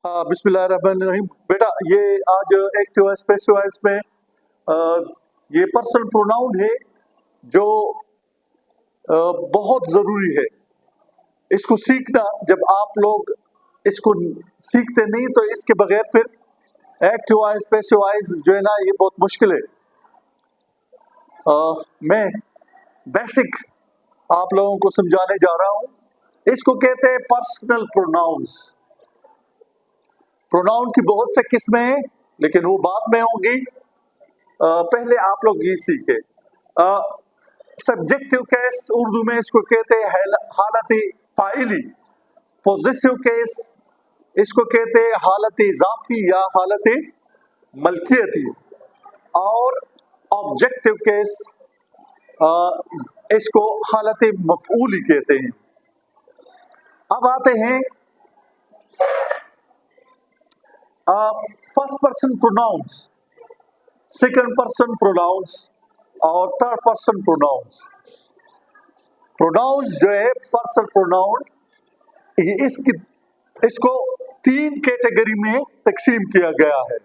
हाँ, बिस्मिल्लाहिर्रहमानिर्रहीम। बेटा, ये आज एक्टिव वॉइस पैसिव वॉइस में अ, ये पर्सनल प्रोनाउन है जो बहुत ज़रूरी है। इसको सीखना, जब आप लोग इसको सीखते नहीं तो इसके बगैर फिर एक्टिव वॉइस पैसिव वॉइस जो है ना, ये बहुत मुश्किल है। मैं बेसिक आप लोगों को समझाने जा रहा हूँ। इसको कहते हैं पर्सनल प्रोनाउंस। प्रोनाउन की बहुत से किस्में हैं, लेकिन वो बाद में होंगी। पहले आप लोग ये सीखे। सब्जेक्टिव केस उर्दू में इसको कहते हैं हालत फाइली। पोजेसिव केस इसको कहते हैं हालत इजाफी या हालत मलकियती। और ऑब्जेक्टिव केस इसको हालत मफऊली कहते हैं। अब आते हैं first person pronouns, second person pronouns और थर्ड पर्सन प्रोनाउंस। प्रोनाउंस जो है पर्सन प्रोनाउन, इसको तीन कैटेगरी में तकसीम किया गया है।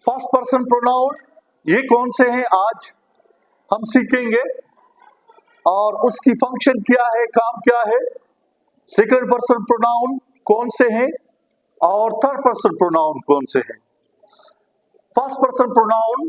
फर्स्ट पर्सन प्रोनाउन ये कौन से हैं आज हम सीखेंगे और उसकी फंक्शन क्या है, काम क्या है। सेकंड पर्सन प्रोनाउन कौन से हैं और थर्ड पर्सन प्रोनाउन कौन से हैं। फर्स्ट पर्सन प्रोनाउन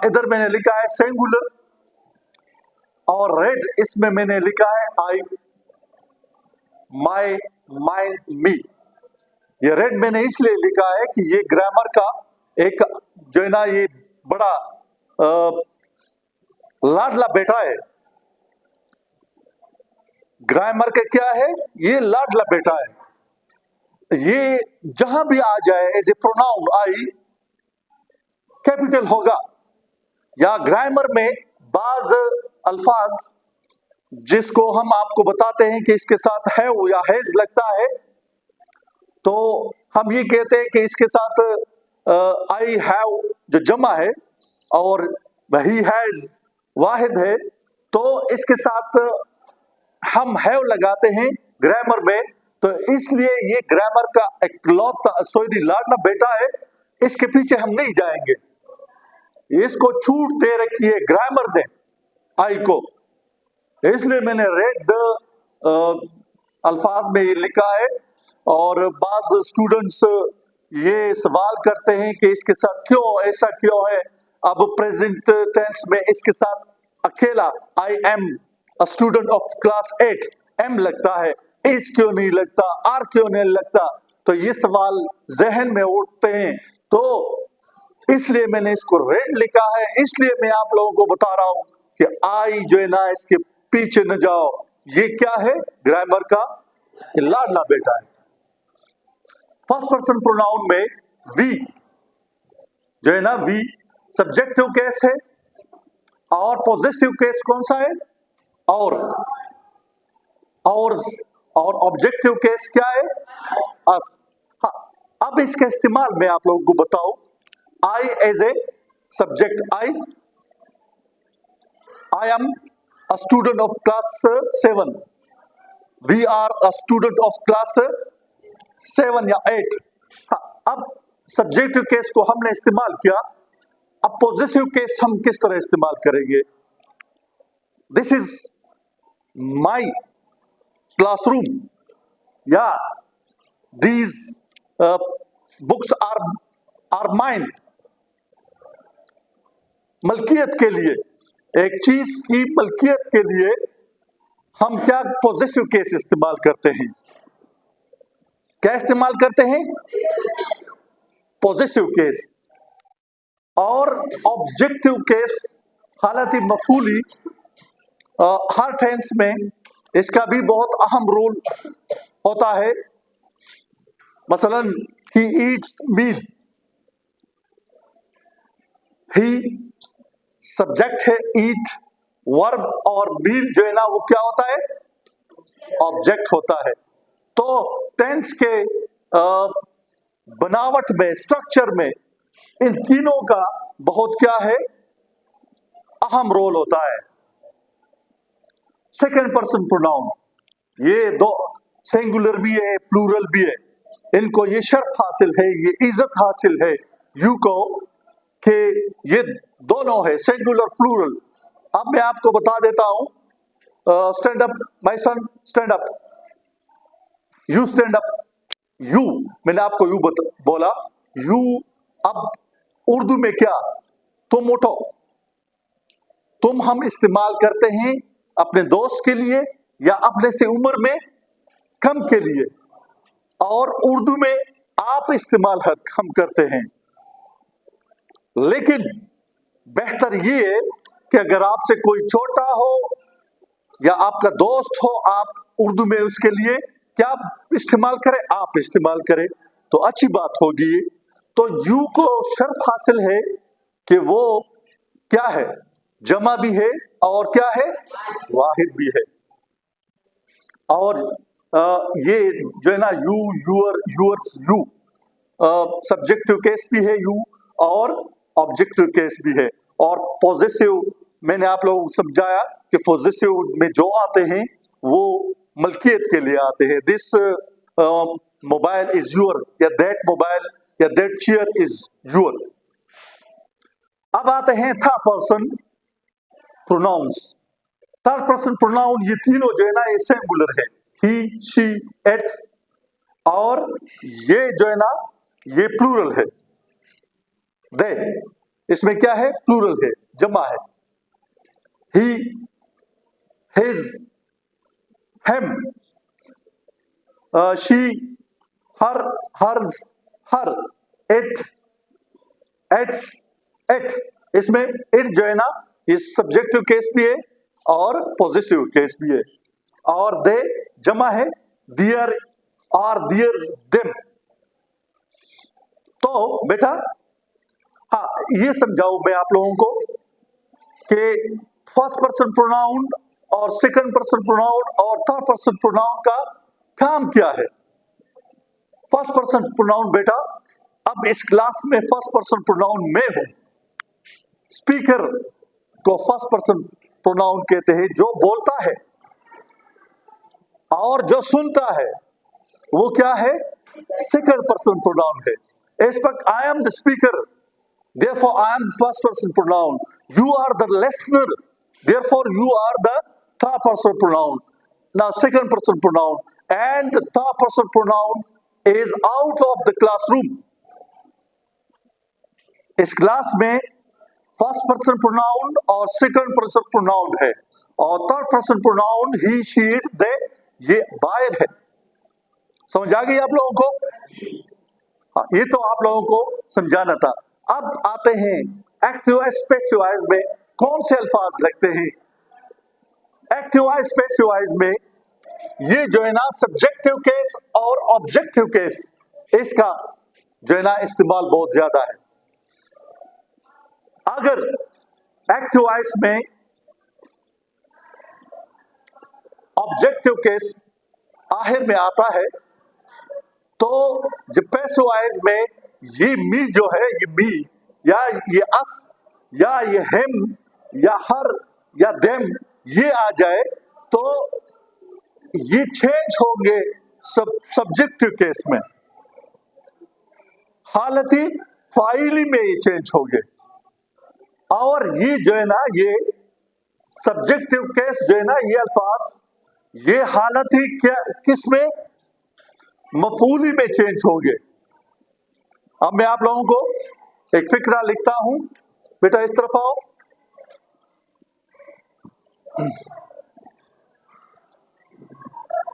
इधर मैंने लिखा है सिंगुलर और रेड इसमें मैंने लिखा है आई, माई, माइन, मी। ये रेड मैंने इसलिए लिखा है कि ये ग्रामर का एक जो है ना, ये बड़ा लाडला बेटा है। ग्रामर का क्या है, ये लाडला बेटा है। ये जहां भी आ जाए as a pronoun I, capital होगा। या ग्रामर में बाज अल्फाज जिसको हम आपको बताते हैं कि इसके साथ है या हैज लगता है, तो हम ये कहते हैं कि इसके साथ आई हैव जो जमा है और ही हैज वाहिद है, तो इसके साथ हम हैव लगाते हैं ग्रामर में। तो इसलिए ये ग्रामर का इकलौता लाडला बेटा है, इसके पीछे हम नहीं जाएंगे। इसको छूट दे रखी है ग्रामर ने आई को, इसलिए मैंने रेड अल्फाज में ये लिखा है। और बाज स्टूडेंट्स ये सवाल करते हैं कि इसके साथ क्यों ऐसा क्यों है। अब प्रेजेंट टेंस में इसके साथ अकेला I am a student of class 8 am लगता है, इस क्यों नहीं लगता, आर क्यों नहीं लगता। तो ये सवाल जहन में उठते हैं, तो इसलिए मैंने इसको रेड लिखा है। इसलिए मैं आप लोगों को बता रहा हूं कि आई जो है ना, इसके पीछे न जाओ। ये क्या है, ग्रामर का लाडला बेटा है। फर्स्ट पर्सन प्रोनाउन में वी जो है ना, वी सब्जेक्टिव केस है और पॉजेसिव केस कौन सा है, और ऑब्जेक्टिव केस क्या है, अस। हाँ, अब इसका इस्तेमाल मैं आप लोगों को बताऊं। I as a subject, I am a student of class 7. We are a student of class 7 या 8। हाँ, अब सब्जेक्टिव केस को हमने इस्तेमाल किया। अब पॉजेसिव केस हम किस तरह इस्तेमाल करेंगे। दिस इज माई क्लासरूम या दीज बुक्स आर माइन। मलकियत के लिए, एक चीज की मलकियत के लिए हम क्या पॉजेसिव केस इस्तेमाल करते हैं, क्या इस्तेमाल करते हैं, पॉजेसिव केस। और ऑब्जेक्टिव केस हालत मफूली, हर टेंस में इसका भी बहुत अहम रोल होता है। मसलन he eats meal, he subject है ईट, वर्ब और मील जो है ना, वो क्या होता है, ऑब्जेक्ट होता है। तो टेंस के बनावट में, स्ट्रक्चर में इन तीनों का बहुत क्या है, अहम रोल होता है। सेकंड पर्सन प्रोनाउन, ये दो सिंगुलर भी है, प्लूरल भी है। इनको ये शर्फ हासिल है, ये इज्जत हासिल है यू को कि ये दोनों है, सिंगुलर प्लूरल। अब मैं आपको बता देता हूं, stand up my son, stand up, you stand up. You, मैंने आपको यू बोला, यू। अब उर्दू में क्या, तुम उठो। तुम हम इस्तेमाल करते हैं अपने दोस्त के लिए या अपने से उम्र में कम के लिए, और उर्दू में आप इस्तेमाल हम करते हैं। लेकिन बेहतर ये है कि अगर आपसे कोई छोटा हो या आपका दोस्त हो, आप उर्दू में उसके लिए क्या इस्तेमाल करें, आप इस्तेमाल करें तो अच्छी बात होगी। तो यू को शर्फ हासिल है कि वो क्या है, जमा भी है और क्या है, वाहिद भी है। और ये जो है ना, you, your, yours, you subjective case भी है यू, और ऑब्जेक्टिव केस भी है। और पॉजेसिव मैंने आप लोगों को समझाया कि पॉजेसिव में जो आते हैं वो मलकियत के लिए आते हैं। दिस मोबाइल इज यूअर, या दैट मोबाइल या दैट चेयर इज यूअर। अब आते हैं third person pronouns. Third person pronoun ये तीनों जो है ना, ये सिंगुलर है, ही, शी, इट, और ये जो है ना, ये प्लूरल है, दे। इसमें क्या है, प्लूरल है, जमा है। ही, हिज, हिम, शी, हर, हर्ज, हर, इट, इट्स, इट। इसमें इट जो है ना, ये सब्जेक्टिव केस भी है और पॉजिटिव केस भी है। और दे जमा है, दियर और दियर्स, देम। तो बेटा, हाँ, ये समझाऊं मैं आप लोगों को कि फर्स्ट पर्सन प्रोनाउन और सेकंड पर्सन प्रोनाउन और थर्ड पर्सन प्रोनाउन का काम क्या है। फर्स्ट पर्सन प्रोनाउन बेटा, अब इस क्लास में फर्स्ट पर्सन प्रोनाउन में हूं। स्पीकर को फर्स्ट पर्सन प्रोनाउन कहते हैं, जो बोलता है, और जो सुनता है वो क्या है, सेकंड पर्सन प्रोनाउन है। इस वक्त I am the speaker, therefore I am the first person pronoun. You are the listener, therefore you are the third person pronoun. Now second person pronoun, and the third person pronoun is out of the classroom. इस class में first person pronoun और second person pronoun है, और third person pronoun he, she, it, they, ये बाहर है। समझ आ गई आप लोगों को? हाँ, ये तो आप लोगों को समझाना था। अब आते हैं एक्टिव वॉइस, पैसिव वॉइस में कौन से अल्फाज लगते हैं। एक्टिव वॉइस, पैसिव वॉइस में ये जो है ना, सब्जेक्टिव केस और ऑब्जेक्टिव केस, इसका जो है ना इस्तेमाल बहुत ज्यादा है। अगर एक्टिव वॉइस में ऑब्जेक्टिव केस आखिर में आता है, तो जब पैसिव वॉइस में ये मी जो है, ये मी या ये अस या ये हिम या हर या देम ये आ जाए, तो ये चेंज होंगे सब्जेक्टिव केस में, हालती फाइली में ये चेंज होंगे। और ये जो है ना, ये सब्जेक्टिव केस जो है ना, ये अल्फाज, ये हालत ही क्या, किस में, मफूली में चेंज होंगे। अब मैं आप लोगों को एक फिक्रा लिखता हूं, बेटा इस तरफ आओ।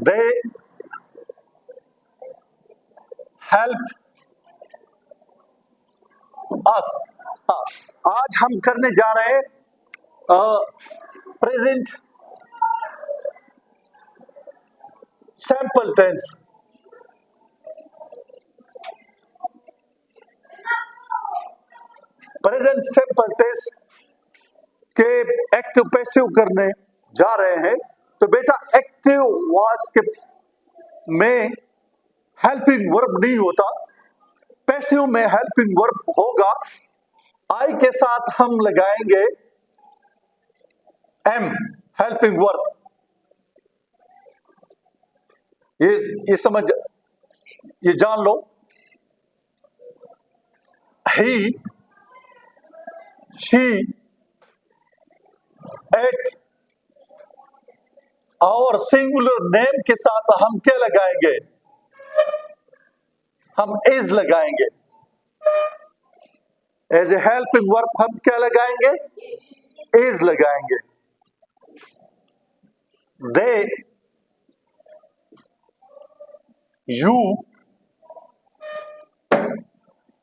They help us. हाँ, आज हम करने जा रहे हैं present sample tense. Present simple tense के एक्टिव पैसिव करने जा रहे हैं। तो बेटा एक्टिव वॉइस के में हेल्पिंग वर्ब नहीं होता, पैसिव में हेल्पिंग वर्ब होगा। आई के साथ हम लगाएंगे एम, हेल्पिंग वर्ब। ये समझ, ये जान लो, he, she, it और सिंगुलर नेम के साथ हम क्या लगाएंगे? हम is लगाएंगे। एज ए हेल्पिंग वर्ब हम क्या लगाएंगे? is लगाएंगे। they, you,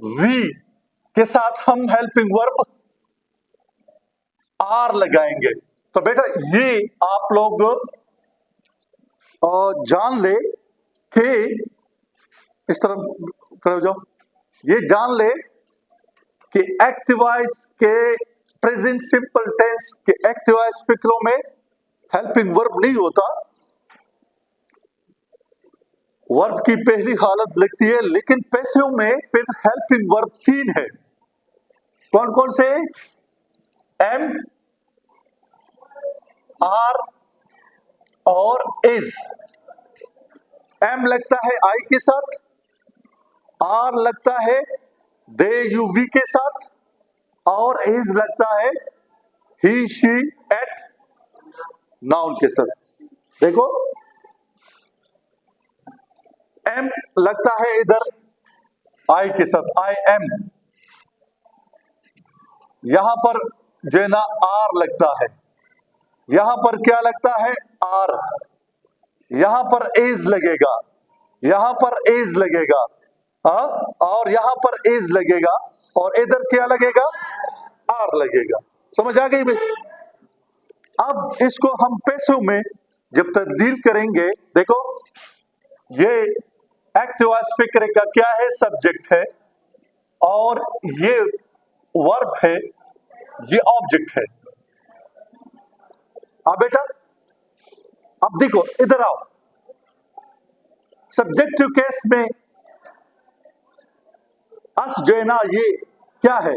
we के साथ हम हेल्पिंग वर्ब आर लगाएंगे। तो बेटा ये आप लोग जान ले कि इस तरफ खड़े हो जाओ, ये जान ले कि एक्टिव वॉइस के प्रेजेंट सिंपल टेंस के एक्टिव वॉइस फिक्रों में हेल्पिंग वर्ब नहीं होता, वर्ब की पहली हालत लिखती है, लेकिन पैसिव में फिर हेल्पिंग वर्ब 3 है। कौन कौन से? एम, आर और इज। एम लगता है आई के साथ, आर लगता है दे यू वी के साथ, और इज लगता है ही शी एट नाउन के साथ। देखो एम लगता है इधर आई के साथ, आई एम। यहां पर जो है ना आर लगता है, यहां पर क्या लगता है? आर। यहां पर इज लगेगा, यहां पर इज लगेगा, और यहां पर इज लगेगा, और इधर क्या लगेगा? आर लगेगा। समझ आ गई भाई? अब इसको हम पैसिव में जब तब्दील करेंगे, देखो ये एक्टिव वॉइस फिक्र का क्या है? सब्जेक्ट है, और ये वर्ब है, ये ऑब्जेक्ट है। बेटा अब देखो इधर आओ, सब्जेक्टिव केस में अस जो है ना ये क्या है?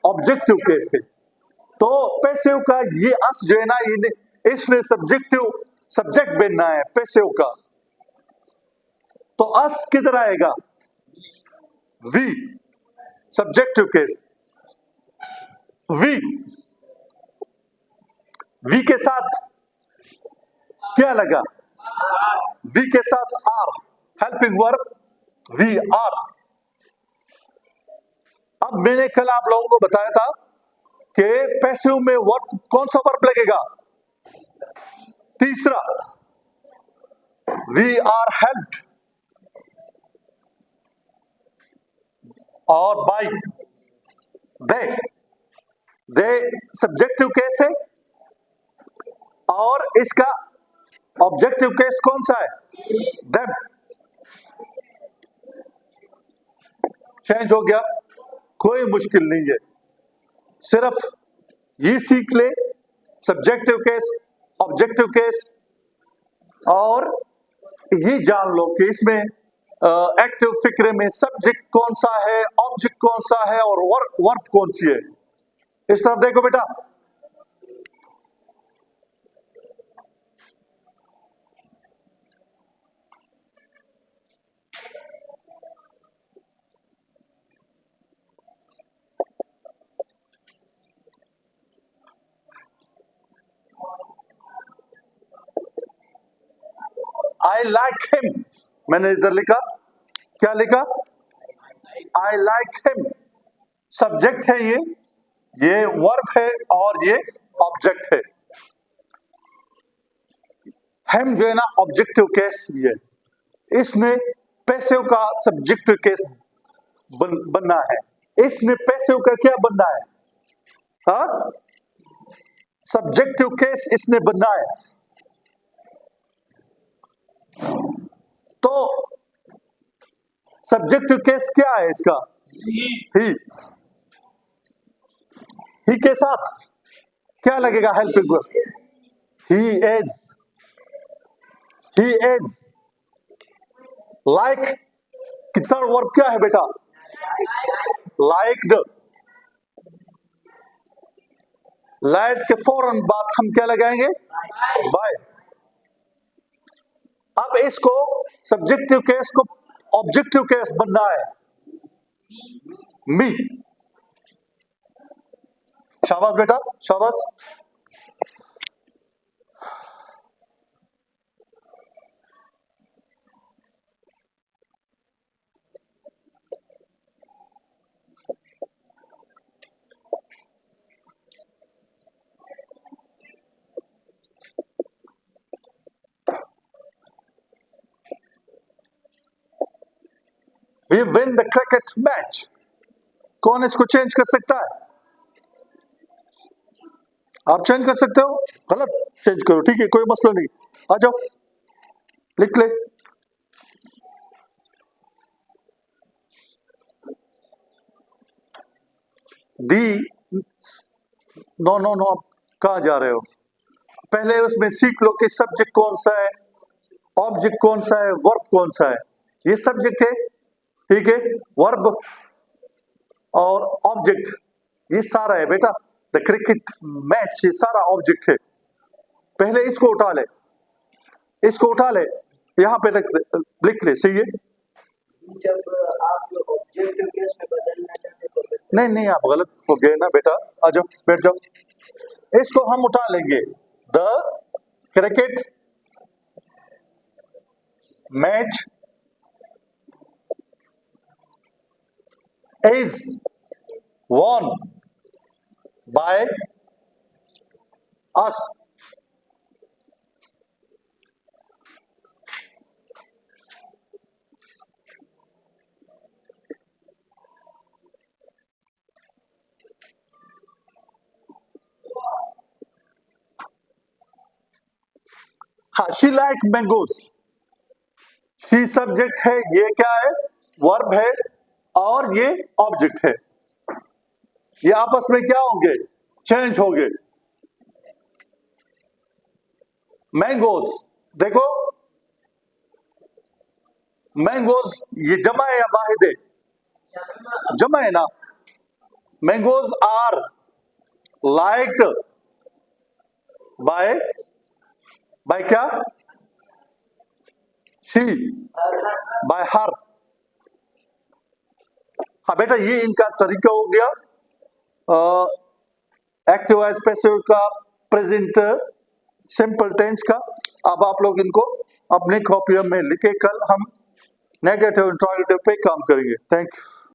ऑब्जेक्टिव केस है। तो पैसिव का ये अस जो है ना इसने सब्जेक्ट बनना है पैसिव का, तो अस किधर आएगा? We. Subjective case we, we के साथ क्या लगा? वी के साथ are, helping verb we are. अब मैंने कल आप लोगों को बताया था कि पैसिव में वर्ब कौन सा वर्ब लगेगा? तीसरा, वी आर हेल्प्ड और बाय दे सब्जेक्टिव केस है, और इसका ऑब्जेक्टिव केस कौन सा है? देम। चेंज हो गया, कोई मुश्किल नहीं है, सिर्फ ये सीख ले सब्जेक्टिव केस, ऑब्जेक्टिव केस, और ये जान लो कि इसमें एक्टिव फिक्रे में सब्जेक्ट कौन सा है, ऑब्जेक्ट कौन सा है, और वर्ब कौन सी है। इस तरफ देखो बेटा, आई लाइक हिम, मैंने इधर लिखा, क्या लिखा? I like him. सब्जेक्ट है ये वर्ब है, और ये ऑब्जेक्ट है। हिम जो है ना ऑब्जेक्टिव केस भी है, इसमें पैसिव का सब्जेक्टिव केस बनना है। इसमें पैसिव का क्या बनना है? सब्जेक्टिव केस इसने बनना है। तो सब्जेक्टिव केस क्या है इसका? ही के साथ क्या लगेगा? Helping verb he is. Like की थर्ड वर्ब क्या है बेटा? लाइक्ड। लाइक के फौरन बाद हम क्या लगाएंगे? बाय। अब इसको सब्जेक्टिव केस को ऑब्जेक्टिव केस बनना है, मी। शाबाश बेटा, शाबाश। We win the cricket match। कौन इसको चेंज कर सकता है? आप चेंज कर सकते हो, गलत चेंज करो, ठीक है, कोई मसला नहीं। आ जाओ, लिख ले। दी नो नो नो, कहाँ जा रहे हो? पहले उसमें सीख लो कि सब्जेक्ट कौन सा है, ऑब्जेक्ट कौन सा है, वर्ब कौन सा है। ये सब्जेक्ट है, ठीक है, वर्ब और ऑब्जेक्ट ये सारा है बेटा। द क्रिकेट मैच ये सारा ऑब्जेक्ट है। पहले इसको उठा ले, इसको उठा ले, यहां पे लिख ले, सही है। जब आप ऑब्जेक्ट केस में बदलना चाहते तो नहीं नहीं, आप गलत हो गए ना बेटा, आ जाओ, बैठ जाओ। इसको हम उठा लेंगे, the cricket match is won by us। हाँ, she like mangoes, she subject है, ये क्या है, वर्ब है, और ये ऑब्जेक्ट है। ये आपस में क्या होंगे, चेंज होंगे। मैंगोज, देखो मैंगोज ये जमा है या वाहिद है? जमा है ना। मैंगोज आर लाइक्ड बाय क्या, शी, बाय हर। हाँ बेटा, ये इनका तरीका हो गया एक्टिव एज पैसिव का, प्रेजेंट सिंपल टेंस का। अब आप लोग इनको अपने कॉपियों में लिखे, कल हम नेगेटिव इंट्रोगेटिव पे काम करेंगे। Thank you.